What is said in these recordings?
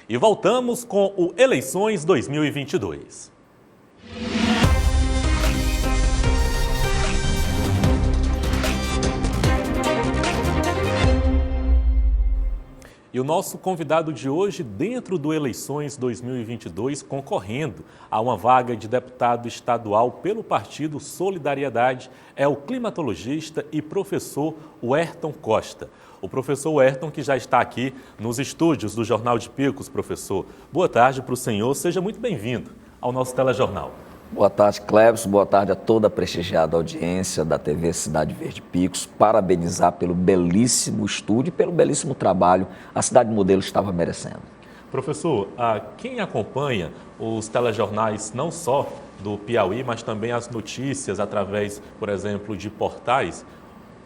E voltamos com o Eleições 2022. E o nosso convidado de hoje, dentro do Eleições 2022, concorrendo a uma vaga de deputado estadual pelo partido Solidariedade, é o climatologista e professor Werton Costa. O professor Werton, que já está aqui nos estúdios do Jornal de Picos. Professor, boa tarde para o senhor, seja muito bem-vindo ao nosso telejornal. Boa tarde, Clebson. Boa tarde a toda a prestigiada audiência da TV Cidade Verde Picos. Parabenizar pelo belíssimo estúdio e pelo belíssimo trabalho a Cidade Modelo estava merecendo. Professor, quem acompanha os telejornais não só do Piauí, mas também as notícias através, por exemplo, de portais,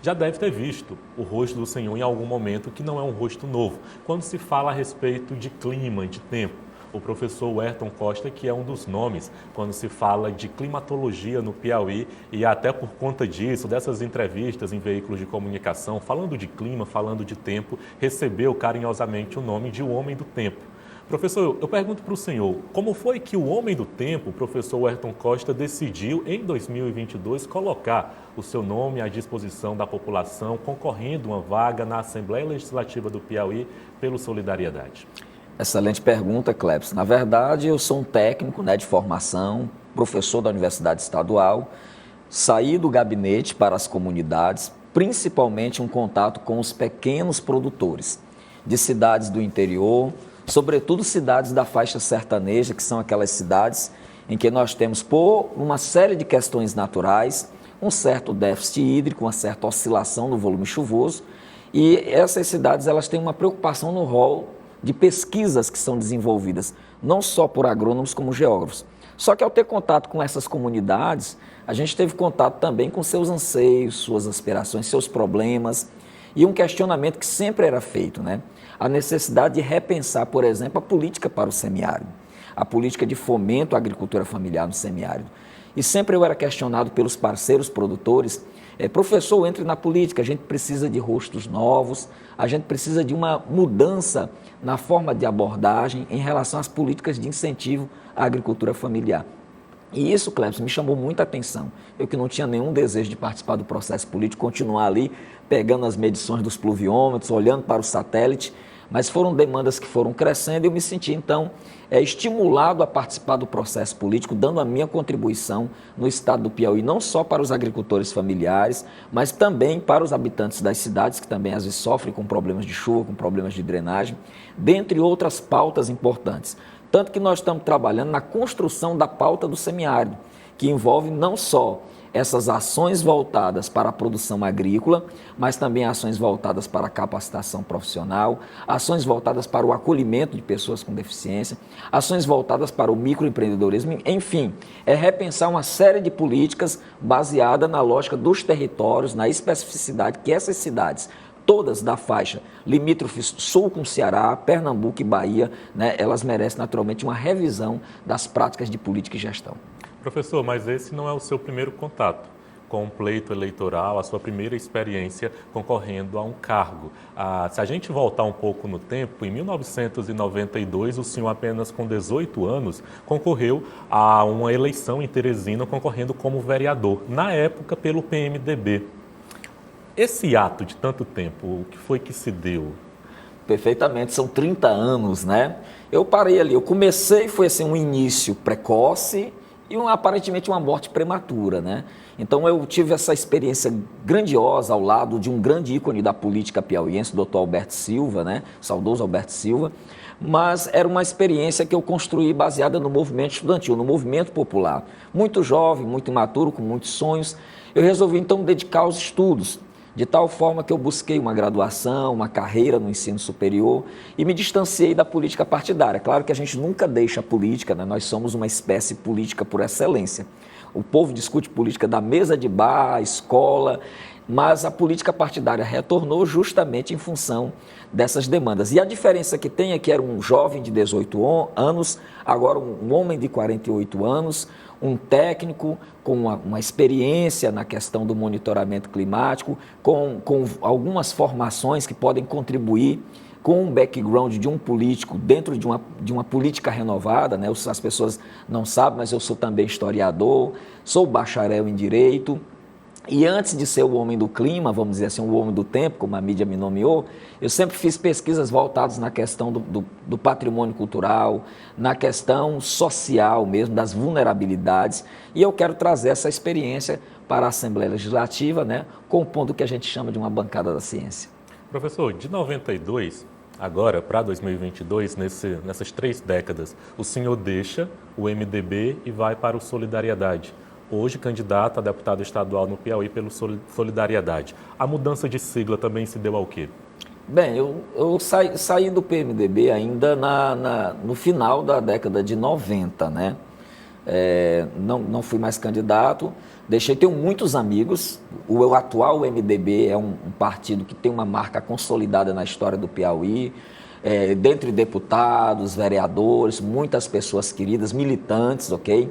já deve ter visto o rosto do senhor em algum momento, que não é um rosto novo, quando se fala a respeito de clima, de tempo. O professor Werton Costa, que é um dos nomes quando se fala de climatologia no Piauí, e até por conta disso, dessas entrevistas em veículos de comunicação, falando de clima, falando de tempo, recebeu carinhosamente o nome de o Homem do Tempo. Professor, eu pergunto para o senhor, como foi que o Homem do Tempo, o professor Werton Costa, decidiu em 2022 colocar o seu nome à disposição da população, concorrendo uma vaga na Assembleia Legislativa do Piauí pelo Solidariedade? Excelente pergunta, Clebson. Na verdade, eu sou um técnico de formação, professor da Universidade Estadual, saí do gabinete para as comunidades, principalmente um contato com os pequenos produtores de cidades do interior, sobretudo cidades da faixa sertaneja, que são aquelas cidades em que nós temos, por uma série de questões naturais, um certo déficit hídrico, uma certa oscilação no volume chuvoso, e essas cidades elas têm uma preocupação no rol de pesquisas que são desenvolvidas, não só por agrônomos como geógrafos. Só que ao ter contato com essas comunidades, a gente teve contato também com seus anseios, suas aspirações, seus problemas, e um questionamento que sempre era feito, a necessidade de repensar, por exemplo, a política para o semiárido, a política de fomento à agricultura familiar no semiárido. E sempre eu era questionado pelos parceiros produtores, professor, entre na política, a gente precisa de rostos novos, a gente precisa de uma mudança na forma de abordagem em relação às políticas de incentivo à agricultura familiar. E isso, Clebson, me chamou muita atenção. Eu que não tinha nenhum desejo de participar do processo político, continuar ali, pegando as medições dos pluviômetros, olhando para o satélite, mas foram demandas que foram crescendo e eu me senti, então, estimulado a participar do processo político, dando a minha contribuição no estado do Piauí, não só para os agricultores familiares, mas também para os habitantes das cidades, que também às vezes sofrem com problemas de chuva, com problemas de drenagem, dentre outras pautas importantes. Tanto que nós estamos trabalhando na construção da pauta do semiárido, que envolve não só essas ações voltadas para a produção agrícola, mas também ações voltadas para a capacitação profissional, ações voltadas para o acolhimento de pessoas com deficiência, ações voltadas para o microempreendedorismo, enfim, é repensar uma série de políticas baseada na lógica dos territórios, na especificidade que essas cidades, todas da faixa limítrofes sul com Ceará, Pernambuco e Bahia, elas merecem naturalmente uma revisão das práticas de política e gestão. Professor, mas esse não é o seu primeiro contato com o pleito eleitoral, a sua primeira experiência concorrendo a um cargo. Se a gente voltar um pouco no tempo, em 1992, o senhor apenas com 18 anos concorreu a uma eleição em Teresina, concorrendo como vereador, na época pelo PMDB. Esse ato de tanto tempo, o que foi que se deu? Perfeitamente, são 30 anos, Eu parei ali, eu comecei, foi assim um início precoce e aparentemente uma morte prematura, Então eu tive essa experiência grandiosa ao lado de um grande ícone da política piauiense, o Dr. Alberto Silva, saudoso Alberto Silva, mas era uma experiência que eu construí baseada no movimento estudantil, no movimento popular. Muito jovem, muito imaturo, com muitos sonhos, eu resolvi então dedicar aos estudos, de tal forma que eu busquei uma graduação, uma carreira no ensino superior e me distanciei da política partidária. Claro que a gente nunca deixa a política, nós somos uma espécie política por excelência. O povo discute política da mesa de bar, à escola, mas a política partidária retornou justamente em função dessas demandas. E a diferença que tem é que era um jovem de 18 anos, agora um homem de 48 anos, um técnico com uma experiência na questão do monitoramento climático, com algumas formações que podem contribuir com um background de um político dentro de uma política renovada, né? As pessoas não sabem, mas eu sou também historiador, sou bacharel em Direito, e antes de ser o homem do clima, vamos dizer assim, o homem do tempo, como a mídia me nomeou, eu sempre fiz pesquisas voltadas na questão do patrimônio cultural, na questão social mesmo, das vulnerabilidades, e eu quero trazer essa experiência para a Assembleia Legislativa, né, compondo o que a gente chama de uma bancada da ciência. Professor, de 92, agora para 2022, nessas 3 décadas, o senhor deixa o MDB e vai para o Solidariedade. Hoje candidato a deputado estadual no Piauí pelo Solidariedade. A mudança de sigla também se deu ao quê? Bem, eu saí do PMDB ainda no final da década de 90, né? Não fui mais candidato, tenho muitos amigos. O atual MDB é um partido que tem uma marca consolidada na história do Piauí, dentre deputados, vereadores, muitas pessoas queridas, militantes, ok?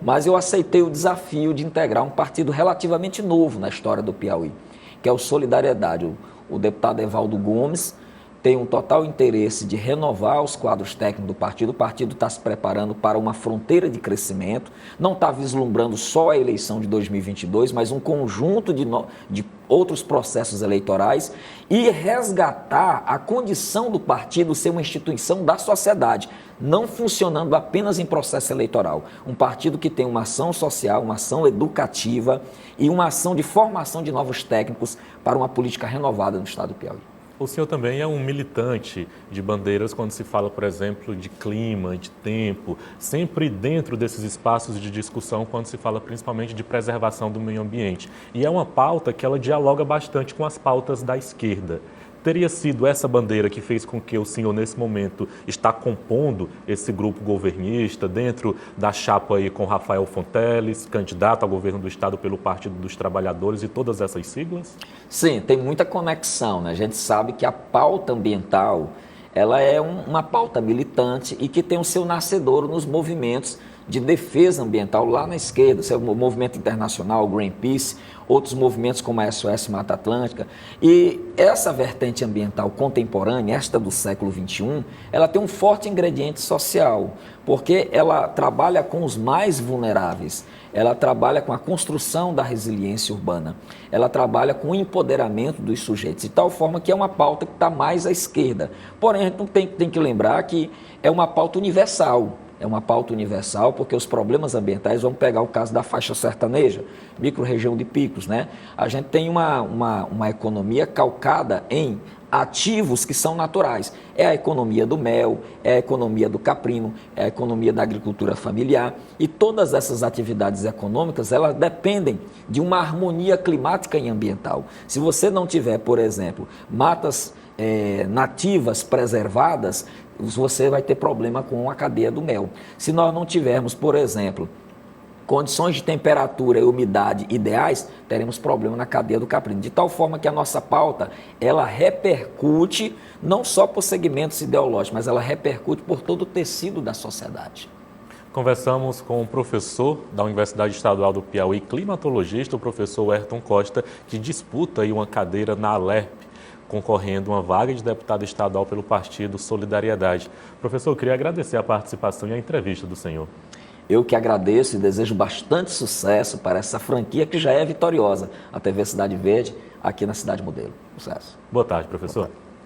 Mas eu aceitei o desafio de integrar um partido relativamente novo na história do Piauí, que é o Solidariedade. O deputado Evaldo Gomes tem um total interesse de renovar os quadros técnicos do partido. O partido está se preparando para uma fronteira de crescimento, não está vislumbrando só a eleição de 2022, mas um conjunto de outros processos eleitorais e resgatar a condição do partido ser uma instituição da sociedade, não funcionando apenas em processo eleitoral. Um partido que tem uma ação social, uma ação educativa e uma ação de formação de novos técnicos para uma política renovada no estado do Piauí. O senhor também é um militante de bandeiras quando se fala, por exemplo, de clima, de tempo, sempre dentro desses espaços de discussão quando se fala principalmente de preservação do meio ambiente. E é uma pauta que ela dialoga bastante com as pautas da esquerda. Teria sido essa bandeira que fez com que o senhor, nesse momento, está compondo esse grupo governista dentro da chapa aí com Rafael Fonteles, candidato ao governo do Estado pelo Partido dos Trabalhadores e todas essas siglas? Sim, tem muita conexão, né? A gente sabe que a pauta ambiental, ela é uma pauta militante e que tem o seu nascedouro nos movimentos de defesa ambiental lá na esquerda, o movimento internacional, o Greenpeace, outros movimentos como a SOS Mata Atlântica. E essa vertente ambiental contemporânea, esta do século XXI, ela tem um forte ingrediente social, porque ela trabalha com os mais vulneráveis, ela trabalha com a construção da resiliência urbana, ela trabalha com o empoderamento dos sujeitos, de tal forma que é uma pauta que está mais à esquerda. Porém, a gente tem que lembrar que é uma pauta universal. É uma pauta universal porque os problemas ambientais, vamos pegar o caso da faixa sertaneja, micro-região de Picos, né? A gente tem uma economia calcada em ativos que são naturais. É a economia do mel, é a economia do caprino, é a economia da agricultura familiar. E todas essas atividades econômicas, elas dependem de uma harmonia climática e ambiental. Se você não tiver, por exemplo, matas nativas preservadas, você vai ter problema com a cadeia do mel. Se nós não tivermos, por exemplo, condições de temperatura e umidade ideais, teremos problema na cadeia do caprino. De tal forma que a nossa pauta, ela repercute não só por segmentos ideológicos, mas ela repercute por todo o tecido da sociedade. Conversamos com o professor da Universidade Estadual do Piauí, climatologista, o professor Ayrton Costa, que disputa aí uma cadeira na Alerp, concorrendo uma vaga de deputado estadual pelo Partido Solidariedade. Professor, eu queria agradecer a participação e a entrevista do senhor. Eu que agradeço e desejo bastante sucesso para essa franquia que já é vitoriosa, a TV Cidade Verde, aqui na Cidade Modelo. Sucesso. Boa tarde, professor. Boa tarde.